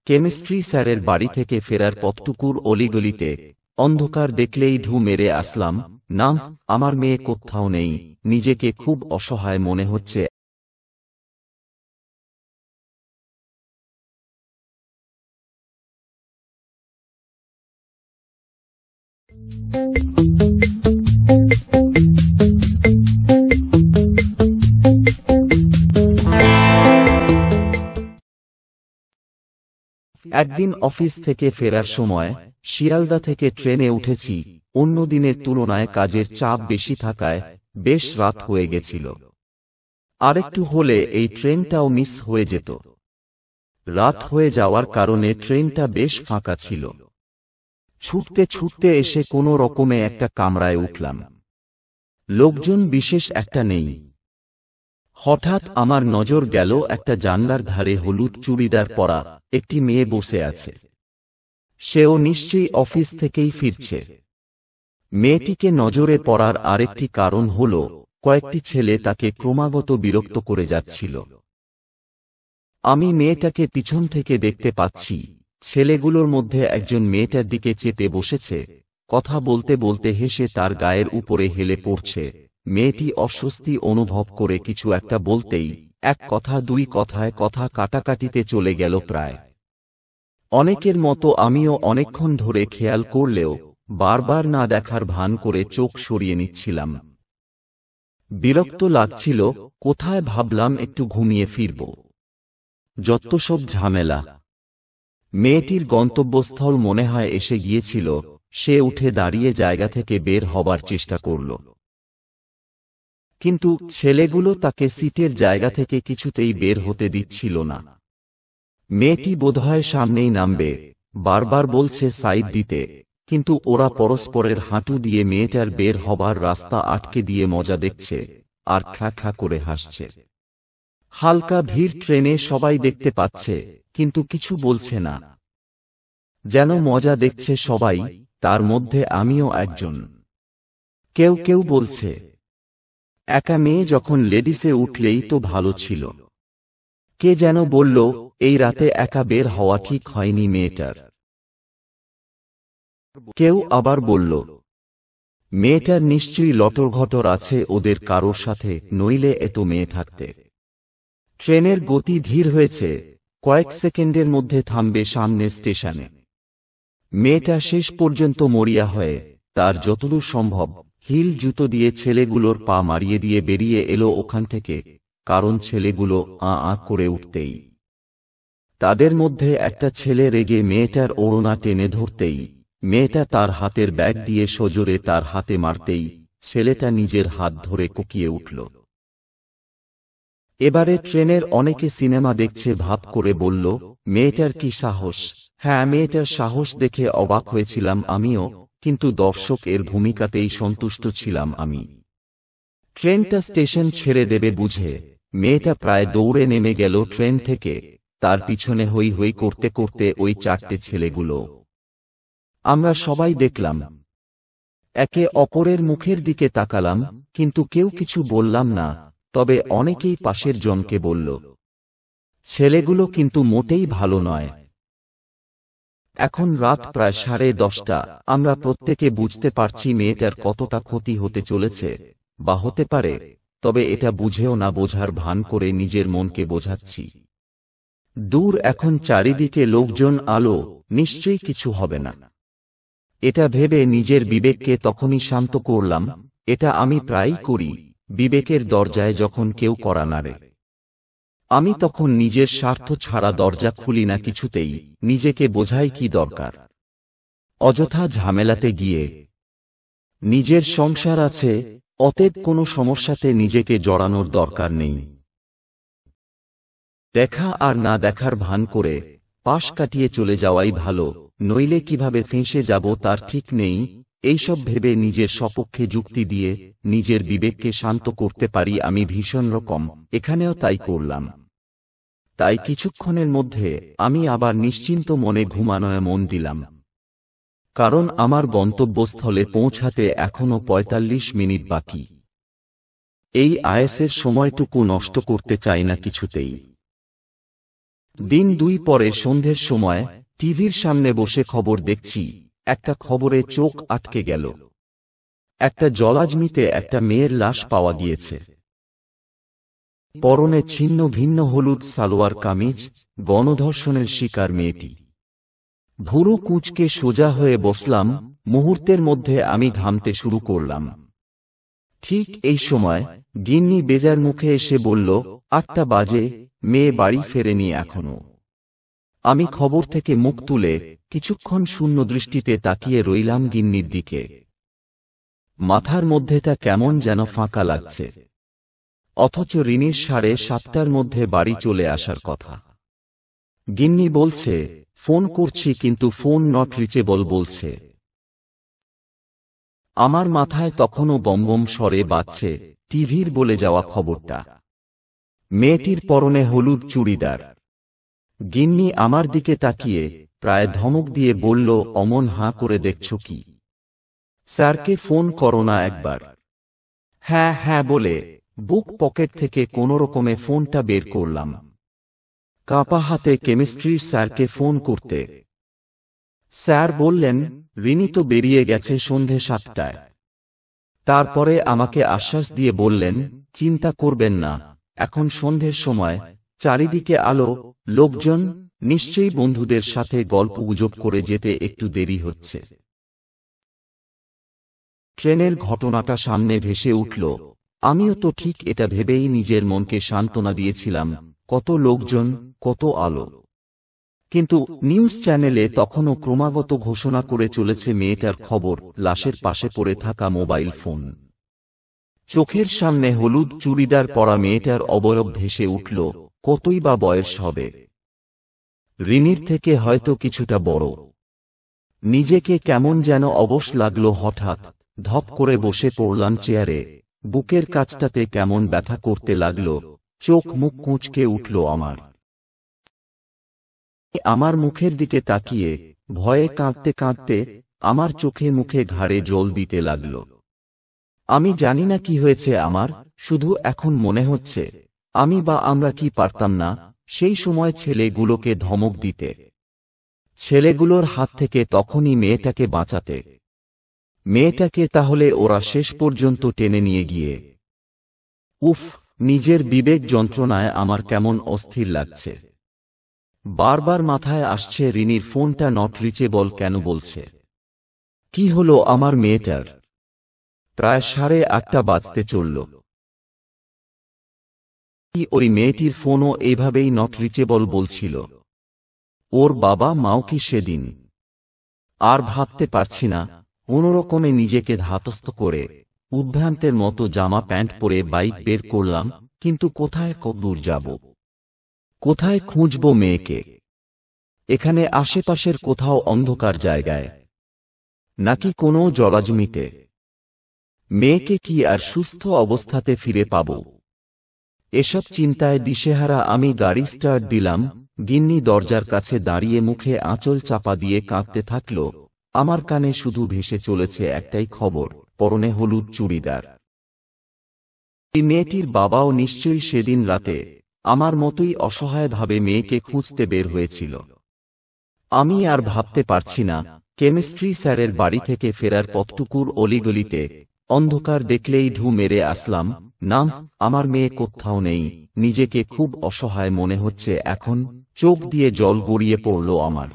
Chemistry স্যারের বাড়ি থেকে ফেরার পথটুকুর অলিগলিতে অন্ধকার দেখলেই ঢু মেরে আসলাম। না, আমার মেয়ে কোথাও নেই। নিজেকে খুব অসহায় মনে হচ্ছে। একদিন অফিস থেকে ফেরার সময় শিয়ালদা থেকে ট্রেনে উঠেছি। অন্য দিনের তুলনায় কাজের চাপ বেশি থাকায় বেশ রাত হয়ে গেছিল। আরেকটু হলে এই ট্রেনটাও মিস হয়ে যেত। রাত হয়ে যাওয়ার কারণে ট্রেনটা বেশ ফাঁকা ছিল। ছুটতে ছুটতে এসে কোনো রকমে একটা কামরায় উঠলাম। লোকজন বিশেষ একটা নেই। হঠাৎ আমার নজর গেল একটা জানলার ধারে হলুদ চুড়িদার পরা একটি মেয়ে বসে আছে। সেও নিশ্চয়ই অফিস থেকেই ফিরছে। মেয়েটিকে নজরে পড়ার আরেকটি কারণ হল কয়েকটি ছেলে তাকে ক্রমাগত বিরক্ত করে যাচ্ছিল। আমি মেয়েটাকে পিছন থেকে দেখতে পাচ্ছি। ছেলেগুলোর মধ্যে একজন মেয়েটার দিকে চেপে বসেছে, কথা বলতে বলতে হেসে তার গায়ের উপরে হেলে পড়ছে। মেয়েটি অস্বস্তি অনুভব করে কিছু একটা বলতেই এক কথা দুই কথায় কথা কাটাকাটিতে চলে গেল প্রায়। অনেকের মতো আমিও অনেকক্ষণ ধরে খেয়াল করলেও বারবার না দেখার ভান করে চোখ সরিয়ে নিচ্ছিলাম। বিরক্ত লাগছিল। কোথায় ভাবলাম একটু ঘুমিয়ে ফিরব। যত সব ঝামেলা। মেয়েটির গন্তব্যস্থল মনে হয় এসে গিয়েছিল। সে উঠে দাঁড়িয়ে জায়গা থেকে বের হবার চেষ্টা করল, কিন্তু ছেলেগুলো তাকে সিটের জায়গা থেকে কিছুতেই বের হতে দিচ্ছিল না। মেয়েটি বোধহয় সামনেই নামবে, বারবার বলছে সাইড দিতে, কিন্তু ওরা পরস্পরের হাঁটু দিয়ে মেয়েটার বের হবার রাস্তা আটকে দিয়ে মজা দেখছে আর খ্যা খ্যা করে হাসছে। হালকা ভিড় ট্রেনে, সবাই দেখতে পাচ্ছে কিন্তু কিছু বলছে না। যেন মজা দেখছে সবাই, তার মধ্যে আমিও একজন। কেউ কেউ বলছে, একা মেয়ে যখন লেডিসে উঠলেই তো ভালো ছিল। কে যেন বলল, এই রাতে একা বের হওয়া ঠিক হয়নি মেয়েটার। কেউ আবার বলল, মেয়েটার নিশ্চয়ই লটরঘটর আছে ওদের কারোর সাথে, নইলে এত মেয়ে থাকতে। ট্রেনের গতি ধীর হয়েছে, কয়েক সেকেন্ডের মধ্যে থামবে সামনের স্টেশনে। মেয়েটা শেষ পর্যন্ত মরিয়া হয়ে তার যতদূর সম্ভব হিল জুতো দিয়ে ছেলেগুলোর পা মারিয়ে দিয়ে বেরিয়ে এলো ওখান থেকে। কারণ ছেলেগুলো আ করে উঠতেই তাদের মধ্যে একটা ছেলে রেগে মেয়েটার ওড়না টেনে ধরতেই, মেয়েটা তার হাতের ব্যাগ দিয়ে সজোরে তার হাতে মারতেই ছেলেটা নিজের হাত ধরে কোকিয়ে উঠল। এবারে ট্রেনের অনেকে সিনেমা দেখছে ভাব করে বলল, মেয়েটার কি সাহস। হ্যাঁ, মেয়েটার সাহস দেখে অবাক হয়েছিলাম আমিও, কিন্তু দর্শক এর ভূমিকাতেই সন্তুষ্ট ছিলাম আমি। ট্রেনটা স্টেশন ছেড়ে দেবে বুঝে মেয়েটা প্রায় দৌড়ে নেমে গেল ট্রেন থেকে। তার পিছনে হই হই করতে করতে ওই চারটে ছেলেগুলো। আমরা সবাই দেখলাম, একে অপরের মুখের দিকে তাকালাম, কিন্তু কেউ কিছু বললাম না। তবে অনেকেই পাশের জনকে বলল, ছেলেগুলো কিন্তু মোটেই ভালো নয়। এখন রাত প্রায় 10:30। আমরা প্রত্যেকে বুঝতে পারছি মেয়েটার কতটা ক্ষতি হতে চলেছে বা হতে পারে, তবে এটা বুঝেও না বোঝার ভান করে নিজের মনকে বোঝাচ্ছি। দূর এখন চারিদিকে লোকজন, আলো, নিশ্চয়ই কিছু হবে না। এটা ভেবে নিজের বিবেককে তখনই শান্ত করলাম। এটা আমি প্রায়ই করি, বিবেকের দরজায় যখন কেউ কড়া নাড়ে। আমি তখন নিজের স্বার্থ ছাড়া দরজা খুলি না কিছুতেই। নিজেকে বোঝাই কি দরকার অযথা ঝামেলাতে গিয়ে। নিজের সংসার আছে, অতএব কোনো সমস্যাতে নিজেকে জড়ানোর দরকার নেই। দেখা আর না দেখার ভান করে পাশ কাটিয়ে চলে যাওয়াই ভালো, নইলে কিভাবে ফেঁসে যাব তার ঠিক নেই। এইসব ভেবে নিজের সপক্ষে যুক্তি দিয়ে নিজের বিবেককে শান্ত করতে পারি আমি ভীষণ রকম। এখানেও তাই করলাম। তাই কিছুক্ষণের মধ্যে আমি আবার নিশ্চিন্ত মনে ঘুমানোয় মন দিলাম। কারণ আমার গন্তব্যস্থলে পৌঁছাতে এখনো 45 মিনিট বাকি। এই আয়েসের সময়টুকু নষ্ট করতে চাই না কিছুতেই। দিন 2 পরে সন্ধ্যের সময় টিভির সামনে বসে খবর দেখছি, একটা খবরে চোখ আটকে গেল। একটা জলাজমিতে একটা মেয়ের লাশ পাওয়া গিয়েছে। পরনে ছিন্ন ভিন্ন হলুদ সালোয়ার কামিজ, গণধর্ষণের শিকার মেয়েটি। ভুরু কুঁচকে সোজা হয়ে বসলাম, মুহূর্তের মধ্যে আমি ঘামতে শুরু করলাম। ঠিক এই সময় গিন্নি বেজার মুখে এসে বলল, 8টা বাজে, মেয়ে বাড়ি ফেরেনি এখনো। আমি খবর থেকে মুখ তুলে কিছুক্ষণ শূন্য দৃষ্টিতে তাকিয়ে রইলাম গিন্নির দিকে। মাথার মধ্যেটা কেমন যেন ফাঁকা লাগছে। অথচ রিনির 7:30টার মধ্যে বাড়ি চলে আসার কথা। গিন্নি বলছে, ফোন করছি কিন্তু ফোন নট রিচেবল বলছে। আমার মাথায় তখনও বমবম স্বরে বাজছে টিভির বলে যাওয়া খবরটা। মেয়েটির পরনে হলুদ চুড়িদার। গিন্নি আমার দিকে তাকিয়ে প্রায় ধমক দিয়ে বলল, অমন হাঁ করে দেখছ কি? স্যারকে ফোন করো না একবার। হ্যাঁ হ্যাঁ বলে বুক পকেট থেকে কোনোরকমে ফোনটা বের করলাম। কাঁপা হাতে কেমিস্ট্রির স্যারকে ফোন করতে। স্যার বললেন, রিনি তো বেরিয়ে গেছে সন্ধে 7টায়। তারপরে আমাকে আশ্বাস দিয়ে বললেন, চিন্তা করবেন না, এখন সন্ধ্যের সময়, চারিদিকে আলো, লোকজন, নিশ্চয়ই বন্ধুদের সাথে গল্প গুজব করে যেতে একটু দেরি হচ্ছে। ট্রেনের ঘটনাটা সামনে ভেসে উঠল। আমিও তো ঠিক এটা ভেবেই নিজের মনকে সান্ত্বনা দিয়েছিলাম, কত লোকজন, কত আলো। কিন্তু নিউজ চ্যানেলে তখনও ক্রমাগত ঘোষণা করে চলেছে মেয়েটার খবর, লাশের পাশে পড়ে থাকা মোবাইল ফোন। চোখের সামনে হলুদ চুড়িদার পরা মেয়েটার অবয়ব ভেসে উঠল, কতই বা বয়স হবে। রিনির থেকে হয়তো কিছুটা বড়। নিজেকে কেমন যেন অবশ লাগল। হঠাৎ ধপ করে বসে পড়লাম চেয়ারে। বুকের কাছটাতে কেমন ব্যথা করতে লাগল, চোখ মুখ কুঁচকে উঠল আমার। আমার মুখের দিকে তাকিয়ে ভয়ে কাঁদতে কাঁদতে আমার চোখে মুখে ঘাড়ে জল দিতে লাগল। আমি জানি না কি হয়েছে আমার, শুধু এখন মনে হচ্ছে আমি বা আমরা কি পারতাম না সেই সময় ছেলেগুলোকে ধমক দিতে, ছেলেগুলোর হাত থেকে তখনই মেয়েটাকে বাঁচাতে। মেয়েটাকে তাহলে ওরা শেষ পর্যন্ত টেনে নিয়ে গিয়ে। উফ, নিজের বিবেক যন্ত্রণায় আমার কেমন অস্থির লাগছে। বারবার মাথায় আসছে রিনির ফোনটা নট রিচেবল কেন বলছে। কি হলো আমার মেয়েটার? প্রায় 8:30 বাজতে চলল। কি ওই মেয়েটির ফোনও এইভাবেই নট রিচেবল বলছিল? ওর বাবা মাও কি সেদিন? আর ভাবতে পারছি না। কোনোরকমে নিজেকে ধাতস্থ করে উদ্ভ্রান্তের মতো জামা প্যান্ট পরে বাইক বের করলাম, কিন্তু কোথায় কতদূর যাব? কোথায় খুঁজব মেয়েকে? এখানে আশেপাশের কোথাও অন্ধকার জায়গায়, নাকি কোনো জলাজমিতে? মেয়েকে কি আর সুস্থ অবস্থাতে ফিরে পাব? এসব চিন্তায় দিশেহারা আমি গাড়ি স্টার্ট দিলাম। গিন্নি দরজার কাছে দাঁড়িয়ে মুখে আঁচল চাপা দিয়ে কাঁদতে থাকল। আমার কানে শুধু ভেসে চলেছে একটাই খবর, পরনে হলুদ চুড়িদার। এই মেয়েটির বাবাও নিশ্চয়ই সেদিন রাতে আমার মতোই অসহায়ভাবে মেয়েকে খুঁজতে বের হয়েছিল। আমি আর ভাবতে পারছি না। কেমিস্ট্রি স্যারের বাড়ি থেকে ফেরার পথটুকুর অলিগলিতে অন্ধকার দেখলেই ঢু মেরে আসলাম। না, আমার মেয়ে কোথাও নেই। নিজেকে খুব অসহায় মনে হচ্ছে এখন। চোখ দিয়ে জল গড়িয়ে পড়ল আমার।